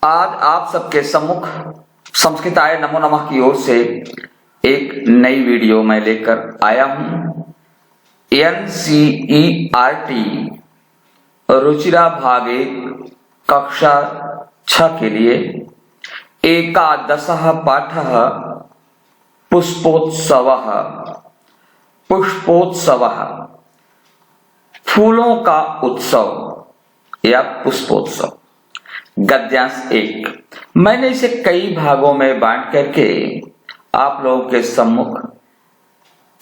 आज आप सबके सम्मुख संस्कृताय नमो नमः की ओर से एक नई वीडियो मैं लेकर आया हूं। NCERT रुचिरा भाग 1 कक्षा 6 के लिए एकादशः पाठः पुष्पोत्सवः। फूलों का उत्सव या पुष्पोत्सव। गद्यांश 1। मैंने इसे कई भागों में बांट करके आप लोगों के सम्मुख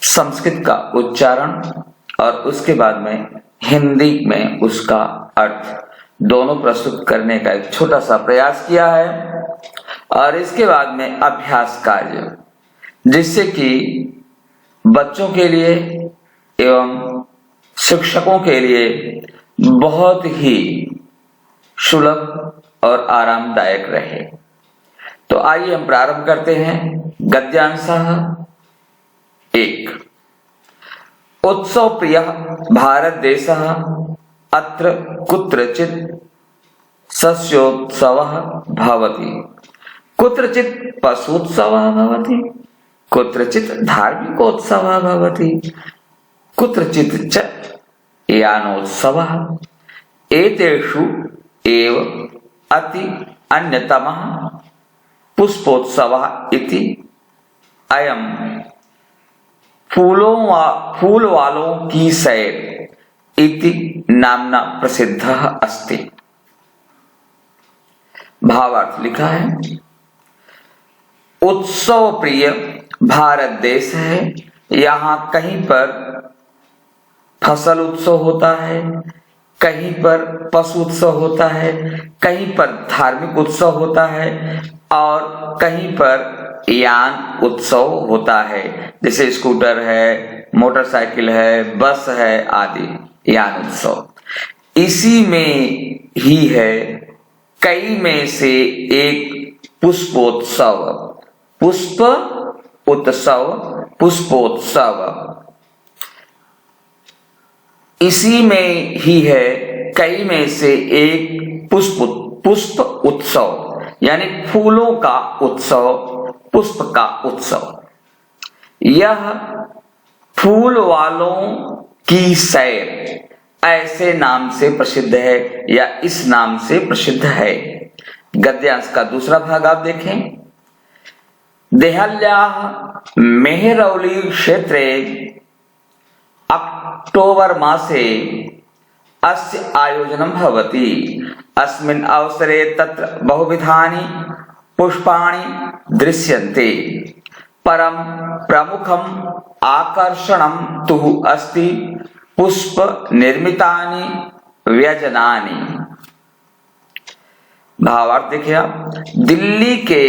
संस्कृत का उच्चारण और उसके बाद में हिंदी में उसका अर्थ दोनों प्रस्तुत करने का एक छोटा सा प्रयास किया है और इसके बाद में अभ्यास कार्य, जिससे कि बच्चों के लिए एवं शिक्षकों के लिए बहुत ही सुलभ और आरामदायक रहे। तो आइए हम प्रारंभ करते हैं। गद्यांशः 1। उत्सव प्रिय भारत देशः अत्र कुत्रचित् सस्योत्सवः भवति, कुत्रचित् पशुत्सवः भवति, कुत्रचित् धार्मिकोत्सवः भवति, कुत्रचित् च यानोत्सवः। एतेषु एव अति अन्यतमः पुष्पोत्सवः इति अयं फूल वालों की सैर इति नाम्ना प्रसिद्धः अस्ति। भावार्थ लिखा है। उत्सव प्रिय भारत देश है। यहाँ कहीं पर फसल उत्सव होता है, कहीं पर पशु उत्सव होता है, कहीं पर धार्मिक उत्सव होता है और कहीं पर यान उत्सव होता है, जैसे स्कूटर है, मोटरसाइकिल है, बस है आदि यान उत्सव। इसी में ही है कई में से एक पुष्पोत्सव। पुष्प उत्सव, पुष्पोत्सव। इसी में ही है कई में से एक पुष्प उत्सव, यानी फूलों का उत्सव, पुष्प का उत्सव। यह फूल वालों की सैर ऐसे नाम से प्रसिद्ध है या इस नाम से प्रसिद्ध है। गद्यांश का दूसरा भाग आप देखें। देहल्याः मेहरौली क्षेत्रे अक्टोबर मासे अस्य आयोजनं भवति। अस्मिन् अवसरे तत्र बहुविधानि पुष्पाणि दृश्यन्ते। परं प्रमुखम् आकर्षणं तु अस्ति पुष्प निर्मितानि व्यजनानि। भावार्थ देखिए आप। दिल्ली के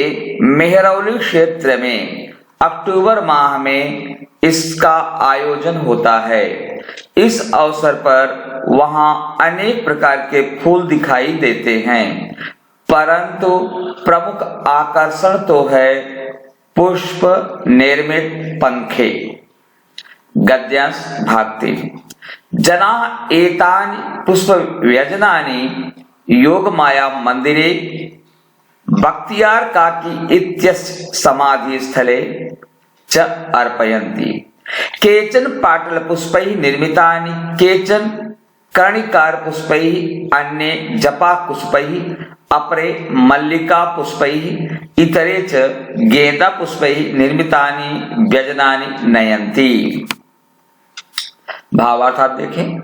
मेहरौली क्षेत्र में अक्टूबर माह में इसका आयोजन होता है। इस अवसर पर वहां अनेक प्रकार के फूल दिखाई देते हैं, परंतु प्रमुख आकर्षण तो है पुष्प निर्मित पंखे। गद्यांश भाग 3। जनाः एतानि पुष्प व्यजनानि योगमाया मंदिरे बख्तियार काकी इत्यस्य समाधि स्थले च अर्पयन्ति। केचन पाटल पुष्पैः निर्मितानि, केचन कर्णिकार पुष्पैः, अन्ये जपा पुष्पैः, अपरे मल्लिका पुष्पैः, इतरे च गेंदा पुष्पैः निर्मितानि व्यजनानि नयन्ति। भावार्थ आप देखें।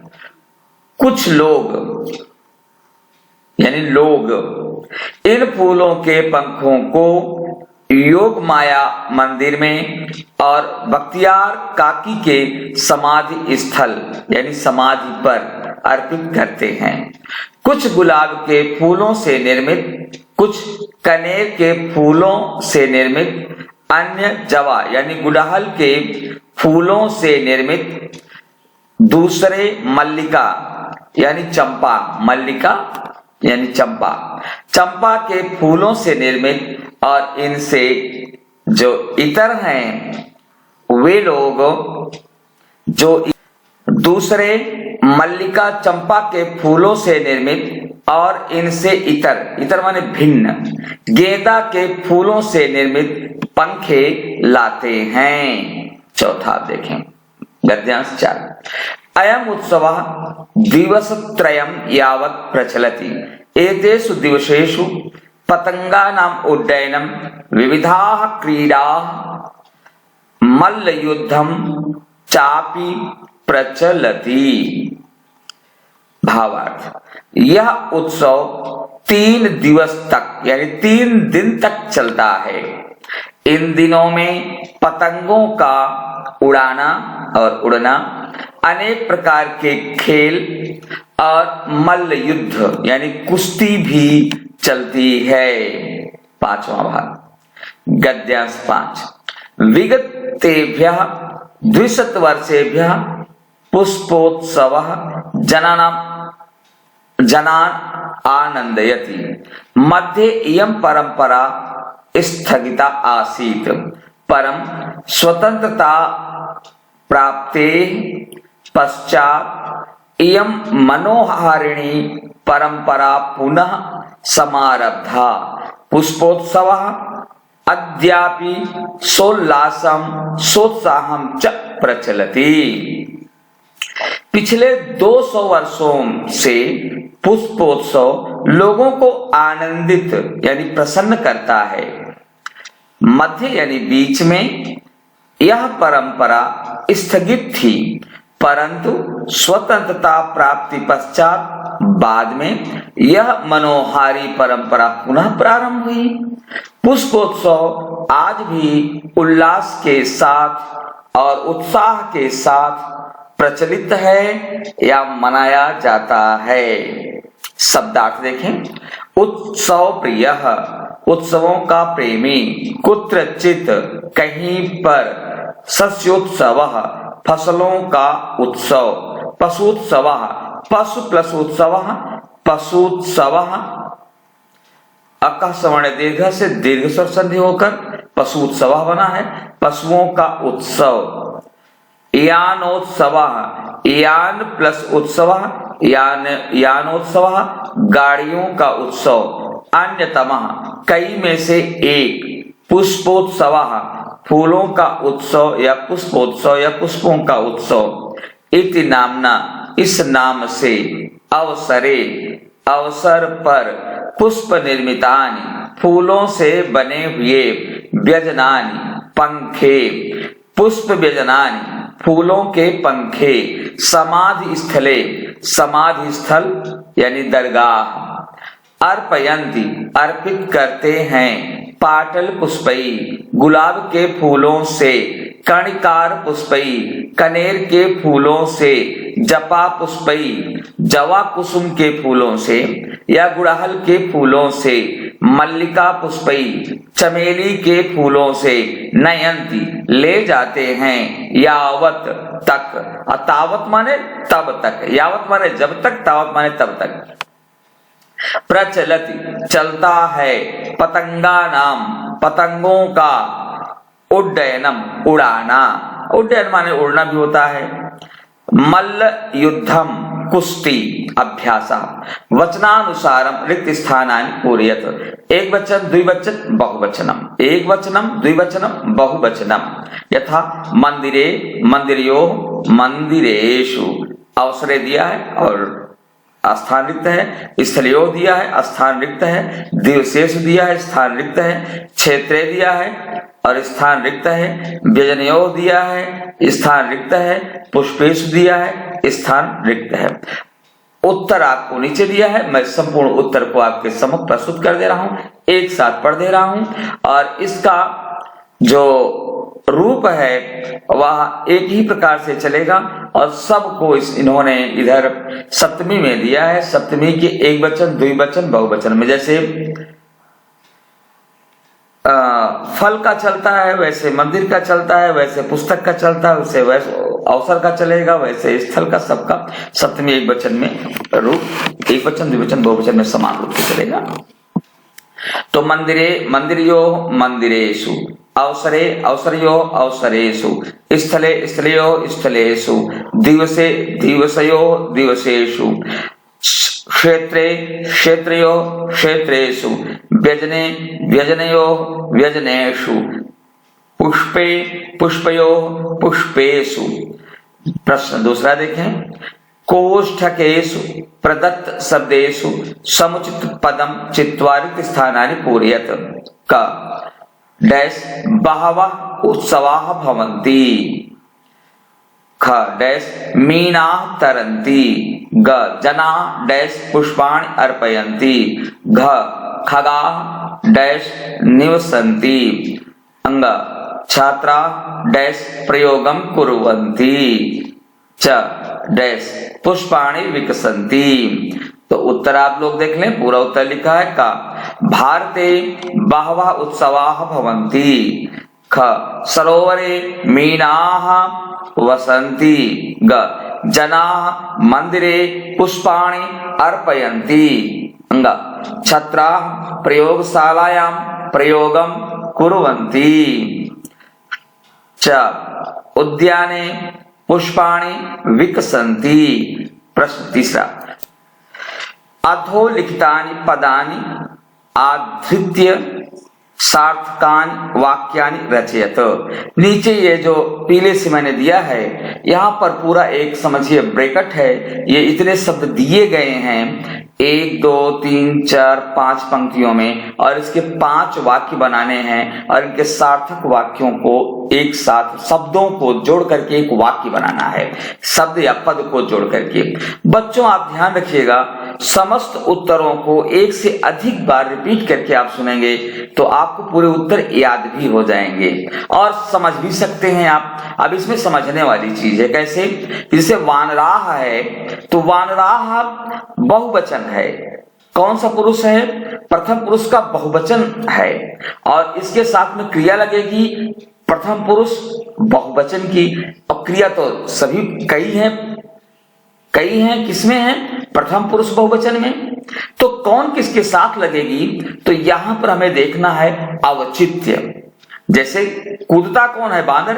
कुछ लोग यानी लोग इन फूलों के पंखों को योग माया मंदिर में और बख्तियार काकी के समाधि स्थल यानी समाधि पर अर्पित करते हैं। कुछ गुलाब के फूलों से निर्मित, कुछ कनेर के फूलों से निर्मित, अन्य जवा यानी गुड़हल के फूलों से निर्मित, दूसरे मल्लिका यानी चंपा, मल्लिका यानी चंपा, चंपा के फूलों से निर्मित, और इनसे जो इतर हैं वे लोग जो दूसरे मल्लिका चंपा के फूलों से निर्मित और इनसे इतर माने भिन्न गेंदा के फूलों से निर्मित पंखे लाते हैं। चौथा आप देखें गद्यांश 4। अयम उत्सव दिवसत्रयं यावत् प्रचलति। एतेषु दिवसेषु पतंगानाम् उड्डयनं, विविधाः क्रीडाः, मल्लयुद्धं चापि प्रचलति। भावार्थ, यह उत्सव 3 दिवस तक यानी 3 दिन तक चलता है। इन दिनों में पतंगों का उड़ाना और उड़ना, अनेक प्रकार के खेल और मल्ल युद्ध यानी कुश्ती भी चलती है। 5वां भाग गद्यांश 5। विगतेभ्यः 200 वर्षेभ्यः पुष्पोत्सवः जनान् आनन्दयति। मध्ये इयं परंपरा स्थगिता आसीत्, परं स्वतंत्रता प्राप्तेः पश्चात् इयं मनोहारिणी परंपरा पुनः समारब्धा। पुष्पोत्सवः अद्यापि सोत्साहं च प्रचलति। पिछले 200 वर्षों से पुष्पोत्सव लोगों को आनंदित यानी प्रसन्न करता है। मध्य यानी बीच में यह परंपरा स्थगित थी, परंतु स्वतंत्रता प्राप्ति पश्चात बाद में यह मनोहारी परंपरा पुनः प्रारंभ हुई। पुष्पोत्सव आज भी उल्लास के साथ और उत्साह के साथ प्रचलित है या मनाया जाता है। शब्दार्थ देखें। उत्सव प्रिय, उत्सवों का प्रेमी, कुत्रचित कहीं पर, सस्योत्सव फसलों का उत्सव, पशुत्सव पशु प्लस उत्सव पशुत्सव, अकः सवर्ण दीर्घ से दीर्घ स्वर संधि होकर पशु उत्सव बना है, पशुओं का उत्सव। यानोत्सव, यान प्लस उत्सव, यानोत्सव गाड़ियों का उत्सव। अन्यतमः कई में से एक, पुष्पोत्सव फूलों का उत्सव या पुष्पोत्सव या पुष्पों का उत्सव। इति नामना इस नाम से, अवसरे अवसर पर, पुष्प निर्मितानि फूलों से बने हुए, व्यजनानि पंखे, पुष्प व्यजनानि फूलों के पंखे, समाधि स्थले समाधि स्थल यानी दरगाह, अर्पयन्ति अर्पित करते हैं, पाटल पुष्पई गुलाब के फूलों से, कणिकार पुष्पई कनेर के फूलों से, जपा पुष्पई जवा कुसुम के फूलों से या गुड़हल के फूलों से, मल्लिका पुष्पई चमेली के फूलों से, नयंती ले जाते हैं, यावत तक, तावत माने तब तक, यावत माने जब तक, तावत माने तब तक, प्रचलति चलता है, पतंगा नाम पतंगों का, उड्डयनम उड़ाना, उड्डयन माने उड़ना भी होता है, मल्ल युद्धम कुश्ती अभ्यास, वचनानुसारम रिक्त स्थानानि पूरयत। एक वचन द्विवचन बहुवचनम, एक वचनम द्विवचनम बहुवचनम। यथा मंदिरे मंदिरयोः मंदिरेषु, अवसरे दिया है और स्थान रिक्त है, स्थलयोः दिया है स्थान रिक्त है, दिवसेषु दिया है स्थान रिक्त है, क्षेत्रे दिया है और स्थान रिक्त है, व्यजनयोः दिया है स्थान रिक्त है, पुष्पेषु दिया है स्थान रिक्त है। उत्तर आपको नीचे दिया है, मैं संपूर्ण उत्तर को आपके सम्मुख प्रस्तुत कर दे रहा हूं, एक साथ पढ़ दे रहा हूं और इसका जो रूप है वह एक ही प्रकार से चलेगा और सबको इन्होंने इधर सप्तमी में दिया है। सप्तमी के एक वचन द्विवचन बहुवचन में, जैसे फल का चलता है वैसे मंदिर का चलता है, वैसे पुस्तक का चलता है, वैसे अवसर का चलेगा, वैसे स्थल का सबका सप्तमी एक वचन में रूप एक वचन द्विवचन बहुवचन में समान रूप से चलेगा। तो मंदिरे मंदिरयोः मंदिरेषु, अवसरे अवसरयोः अवसरेषु, स्थले स्थलयोः स्थलेषु, दिवसे दिवसयोः दिवसेषु, क्षेत्रे क्षेत्रयोः क्षेत्रेषु व्यजने व्यजनयोः व्यजनेषु पुष्पे पुष्पयोः पुष्पेषु। प्रश्न दूसरा देखें, कोष्ठकेषु प्रदत्त शब्देषु समुचित पदम चित्वारित स्थानानि पूरयत। क डैश बहवः उत्सवाः भवन्ति। ख डैश मीनाः तरन्ति। ग जनाः डैश पुष्पाणि अर्पयन्ति। घ खगाः डैश निवसन्ति। अंग छात्राः डैश प्रयोगं कुर्वन्ति। च डैश पुष्पाणि विकसन्ति। तो उत्तर आप लोग देख लें, पूरा उत्तर लिखा है। का भारते बहवः उत्सवाः भवन्ति। ख सरोवरे मीनाः वसन्ति। ग जनाः मंदिरे पुष्पाणि अर्पयन्ति। अंग छात्राः प्रयोगशालायां प्रयोगं कुर्वन्ति। च उद्याने पुष्पाणि विकसन्ति। प्रश्न तीसरा, अधोलिखितानि पदानि आधृत्य सार्थकानि वाक्यानि रचयत। नीचे ये जो पीले से मैंने दिया है, यहाँ पर पूरा एक समझिए ब्रैकेट है। ये इतने शब्द दिए गए हैं 1 2 3 4 5 पंक्तियों में, और इसके 5 वाक्य बनाने हैं, और इनके सार्थक वाक्यों को एक साथ शब्दों को जोड़ करके एक वाक्य बनाना है, शब्द या पद को जोड़ करके। बच्चों आप ध्यान रखिएगा, समस्त उत्तरों को एक से अधिक बार रिपीट करके आप सुनेंगे तो आपको पूरे उत्तर याद भी हो जाएंगे और समझ भी सकते हैं आप। अब इसमें समझने वाली चीज है कैसे, जैसे वानराह है तो वानराह बहुवचन है, कौन सा पुरुष है, प्रथम पुरुष का बहुवचन है, और इसके साथ में क्रिया लगेगी प्रथम पुरुष बहुवचन की। अब क्रिया तो सभी कई हैं, किसमें है, प्रथम पुरुष बहुवचन में, तो कौन किसके साथ लगेगी, तो यहां पर हमें देखना है औचित्य। जैसे कूदता कौन है, बांदर,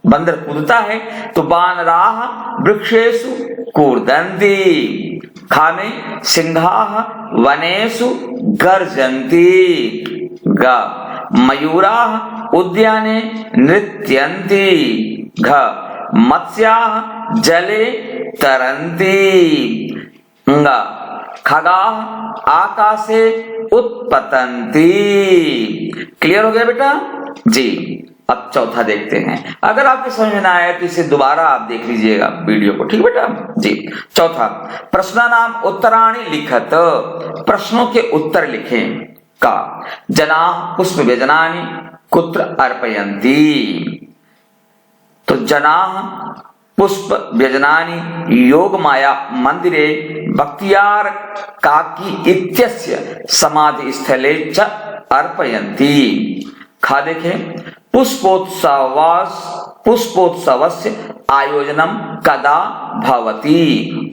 बंदर कूदता है, तो बानराः वृक्षेषु कूर्दन्ति। खामे सिंहाः वनेषु गर्जन्ति। ग मयूराः उद्याने नृत्यन्ति। घ मत्स्याः जले तरन्ति। ङ खगाः आकाशे उत्पतन्ति। क्लियर हो गया बेटा जी। अब चौथा देखते हैं, अगर आपके समझ में ना आया तो इसे दोबारा आप देख लीजिएगा वीडियो को, ठीक बेटा जी। चौथा, प्रश्नानाम उत्तराणि लिखत। प्रश्नों के उत्तर लिखें। का जनाः पुष्प व्यजनानि कुत्र अर्पयन्ति। तो जनाः पुष्प व्यजनानि योगमाया मंदिरे बख्तियार काकी इत्यस्य समाधि स्थले च अर्पयन्ति। खा देखें, पुष्पोत्सवस्य आयोजनम कदा भवति।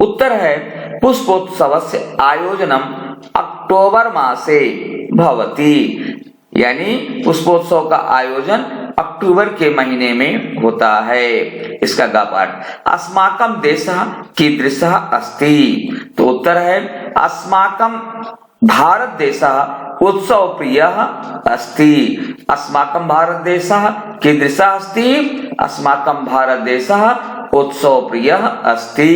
उत्तर है पुष्पोत्सवस्य आयोजनम अक्टोबर मासे भवति, यानी पुष्पोत्सव का आयोजन अक्टूबर के महीने में होता है। इसका गा पाठ, अस्माकं देशः कीदृशः अस्ति। तो उत्तर है अस्माकं भारत देशः उत्सव प्रियः अस्ति। अस्माकं भारत देशः कीदृशः अस्ति, अस्माकं भारत देशः उत्सव प्रियः अस्ति।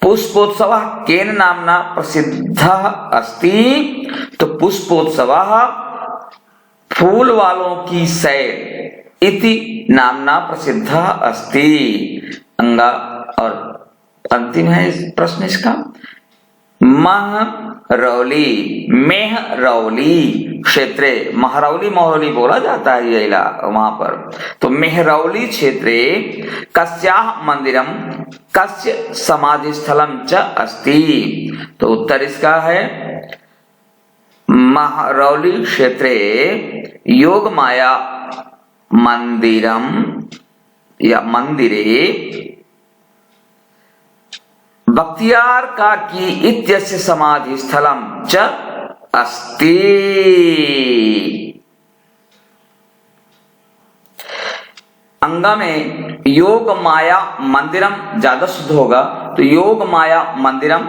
पुष्पोत्सवः केन नाम्ना प्रसिद्धः अस्ति। तो पुष्पोत्सवः फूल वालों की सैर इति नामना प्रसिद्धः अस्ति। अंगा और अंतिम है इस प्रश्न इसका, महरौली मेहरौली क्षेत्रे, महरौली महरौली बोला जाता है ये इलाका वहां पर, तो मेहरौली क्षेत्रे कस्याः मंदिरम कस्य समाधि स्थलम च अस्ति। तो उत्तर इसका है महरौली क्षेत्रे योग माया मंदिरम या मंदिरे बख्तियार काकी इत्यस्य समाधि स्थलम च अस्ति। अंगा में योग माया मंदिरम ज्यादा शुद्ध होगा, तो योग माया मंदिरम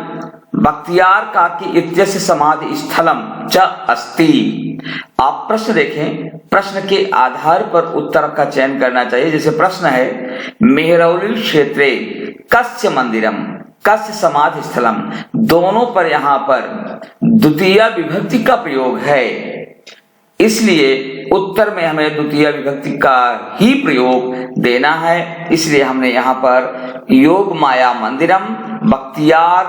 बख्तियार काकी इत्यस्य समाधि स्थलम च अस्ति। आप प्रश्न देखें, प्रश्न के आधार पर उत्तर का चयन करना चाहिए। जैसे प्रश्न है मेहरौली क्षेत्रे कस्य मंदिरम कस्य समाधि स्थलम, दोनों पर यहाँ पर द्वितीय विभक्ति का प्रयोग है, इसलिए उत्तर में हमें द्वितीय विभक्ति का ही प्रयोग देना है। इसलिए हमने यहाँ पर योग माया मंदिरम बख्तियार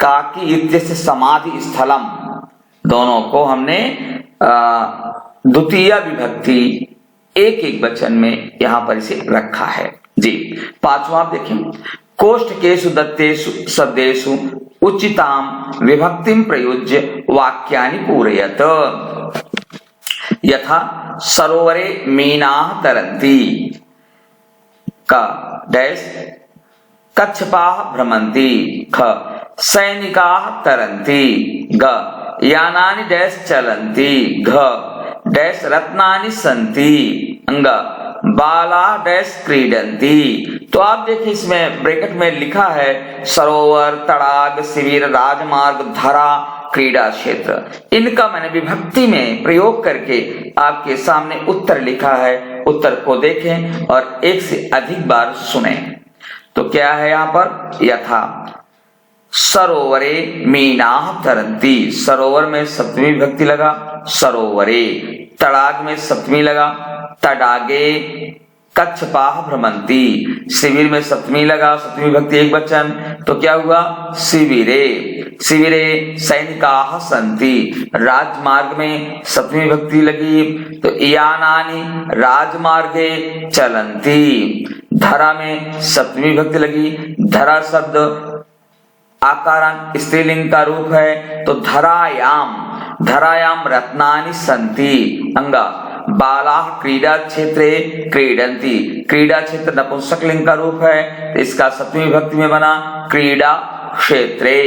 काकी इत्यस्य समाधि स्थलम, दोनों को हमने द्वितीय विभक्ति एक एक वचन में यहाँ पर इसे रखा है जी। पांचवा आप देखें, कोष्ठकेषु दत्तेषु शब्देषु उचितां विभक्तिं प्रयुज्य वाक्यानि पूरयत। यथा सरोवरे मीनाः तरन्ति, क डैश कच्छपाः भ्रमन्ति, ख सैनिकाः तरन्ति, ग यानानि डैश चलन्ति, घ डैश रत्नानि सन्ति, अंग बाला डैश क्रीडन्ति। तो आप देखिए इसमें ब्रैकेट में लिखा है सरोवर, तड़ाग, शिविर, राजमार्ग, धरा, क्रीड़ा क्षेत्र। इनका मैंने विभक्ति में प्रयोग करके आपके सामने उत्तर लिखा है। उत्तर को देखें और एक से अधिक बार सुने। तो क्या है यहाँ पर, यथा सरोवरे मीनाः तरन्ति, सरोवर में सप्तमी विभक्ति लगा सरोवरे, तड़ाग में सप्तमी लगा तडागे, कच्छपाः भ्रमन्ति, शिविर में सप्तमी लगा सप्तमी विभक्ति एक वचन, तो क्या हुआ शिविरे, शिविरे सैनिकाः सन्ति, राजमार्ग में सप्तमी विभक्ति लगी तो यानानि राजमार्गे चलन्ति, धरा में सप्तमी विभक्ति लगी, धरा शब्द आकारांत स्त्रीलिंग का रूप है तो धरायाम, धरायाम रत्नानि सन्ति, अंगा बालाः क्रीडा क्षेत्रे क्रीडन्ति, क्रीडा क्षेत्र नपुंसकलिंग का रूप है तो इसका सप्तमी विभक्ति में बना क्रीडा क्षेत्रे,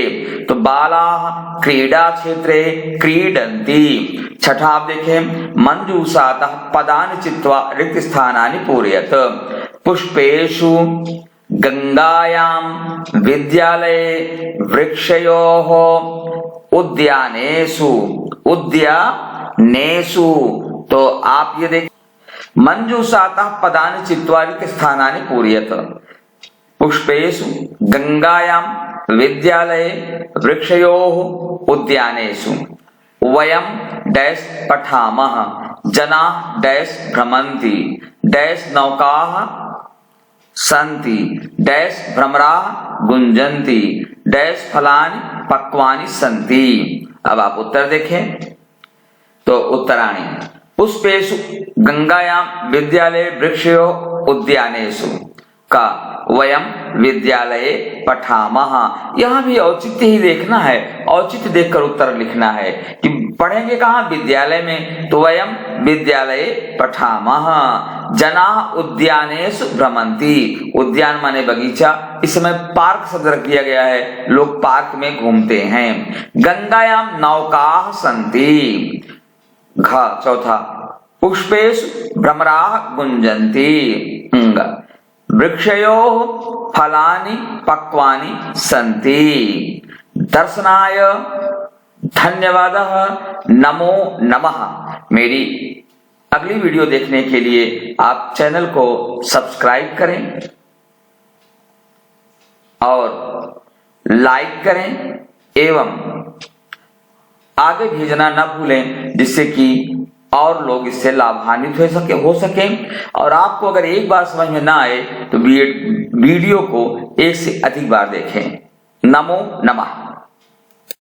तो बालाः क्रीडा क्षेत्रे क्रीडन्ति। छठा आप देखें, मंजूषातः पदानि चित्वा रिक्त स्थानानि पूरयत। पुष्पेषु गंगायां विद्यालये वृक्षयोः उद्यानेषु, उद्यानेषु, तो आप ये देख मंजूषातः पदानि चित्वा रिक्त स्थानानि पूरयत। पुष्पेषु गंगायां विद्यालये वृक्षयोः उद्यानेषु वयं डैश पठामः, जनाः डैश भ्रमन्ति, डैश नौकाः सन्ति, डैश भ्रमराः गुंजन्ति, डैश फलानि पक्वानि सन्ति। अब आप उत्तर देखें तो उत्तराणि, पुष्पेषु गंगायां विद्यालये वृक्षयोः उद्यानेषु, का वयम विद्यालये पठामः। यहाँ भी औचित्य ही देखना है, औचित्य देखकर उत्तर लिखना है कि पढ़ेंगे कहाँ, विद्यालय में, तो वयम विद्यालये पठामः। जनाः उद्यानेषु भ्रमन्ति, उद्यान माने बगीचा, इस समय पार्क शब्द रख दिया गया है, लोग पार्क में घूमते हैं। गंगायां नौकाः सन्ति, घ चौथा, पुष्पेषु भ्रमराः गुंजन्ति, वृक्षयोः फलानि पक्वानि सन्ति। दर्शनाय धन्यवादः, नमो नमः। मेरी अगली वीडियो देखने के लिए आप चैनल को सब्सक्राइब करें और लाइक करें एवं आगे भेजना न भूलें, जिससे कि और लोग इससे लाभान्वित हो सके। और आपको अगर एक बार समझ में ना आए तो वीडियो को एक से अधिक बार देखें। नमो नमः।